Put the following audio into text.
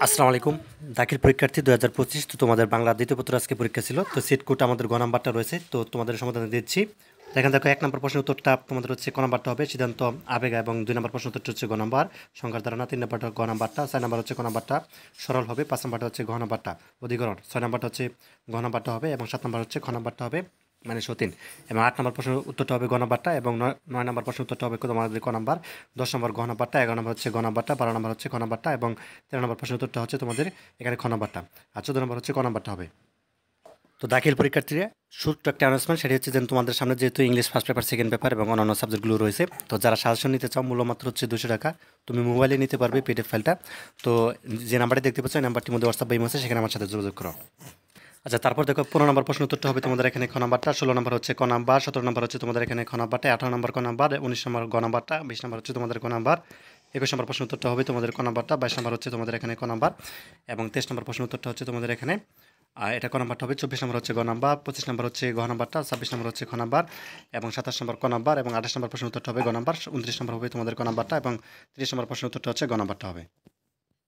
আসসালামু আলাইকুম। দাখিল পরীক্ষার্থী ২০২৫। তো তোমাদের বাংলা দ্বিতীয় পত্র আজকে পরীক্ষা ছিল। তো সিট কোড আমাদের গ নাম্বারটা রয়েছে। তো তোমাদের সমাধান দিচ্ছি। এখানে দেখো ১ নম্বর প্রশ্নের উত্তরটা তোমাদের হচ্ছে ক নাম্বারটা হবে সিদ্ধান্ত আবেগ, এবং ২ নম্বর প্রশ্ন উত্তরটা হচ্ছে গ নাম্বার সংখ্যার ধারণা, ৩ নাম্বারটা গ নাম্বারটা, ৪ নাম্বার হচ্ছে ক নাম্বারটা সরল হবে, ৫ নাম্বারটা হচ্ছে ঘ নাম্বারটা অধিকরণ, ৬ নাম্বারটা হচ্ছে ঘ নাম্বারটা হবে, এবং ৭ নাম্বার হচ্ছে খ নাম্বারটা হবে মানে সতীন, এবং ৮ নম্বর প্রশ্নের উত্তরটা হবে গ নাম্বারটা, এবং ৯ নম্বর প্রশ্নের উত্তরটা হবে তোমাদের ক নাম্বার, ১০ নম্বর ঘ নাম্বারটা, ১১ নম্বর হচ্ছে ঘ নাম্বারটা, ১২ নম্বর হচ্ছে খ নাম্বারটা, এবং ১৩ নম্বর প্রশ্নের উত্তরটা হচ্ছে তোমাদের এখানে খ নাম্বারটা, আর ১৪ নম্বর হচ্ছে ক নাম্বারটা হবে। তো দাখিল পরীক্ষার্থীরা ছোট্ট একটা অ্যানাউন্সমেন্ট, সেটি হচ্ছে যে তোমাদের সামনে যেহেতু English first paper, second paper এবং অন্যান্য সাবজেক্টগুলো রয়েছে, তো যারা সাজেশন নিতে চাও মূল্য মাত্র হচ্ছে ২০০ টাকা। তুমি মোবাইলে নিতে পারবে পিডিএফ ফাইলটা। তো যে নাম্বারটি দেখতে পাচ্ছ এই নাম্বারটির মধ্যে হোয়াটসঅ্যাপ বা ইমো আছে, সেখানে আমার সাথে যোগাযোগ করো। আচ্ছা, তারপর দেখো ১৫ নম্বর প্রশ্ন উত্তরটা হবে তোমাদের এখানে খ নাম্বারটা, ১৬ নম্বর হচ্ছে ক নাম্বার, ১৭ নম্বর হচ্ছে তোমাদের এখানে খ নাম্বারটা, ১৮ নম্বর ক নাম্বার, ১৯ নম্বর গ নাম্বারটা, ২০ নম্বর হচ্ছে তোমাদের ক নাম্বার, ২১ নম্বর প্রশ্ন উত্তরটা হবে তোমাদের ক নাম্বারটা, ২২ নম্বর হচ্ছে তোমাদের এখানে ক নাম্বার, এবং ২৩ নম্বর প্রশ্ন উত্তরটা হচ্ছে তোমাদের এখানে এটা ক নাম্বারটা হবে, ২৪ নম্বর হচ্ছে গ নাম্বার, ২৫ নম্বর হচ্ছে ঘ নাম্বারটা, ২৬ নম্বর হচ্ছে খ নাম্বার, এবং ২৭ নম্বর ক নাম্বার, এবং ২৮ নম্বর প্রশ্ন উত্তরটা হবে গ নাম্বার, ২৯ নম্বর হবে তোমাদের ক নাম্বারটা, এবং ৩০ নম্বর প্রশ্ন উত্তরটা হচ্ছে গ নাম্বারটা হবে।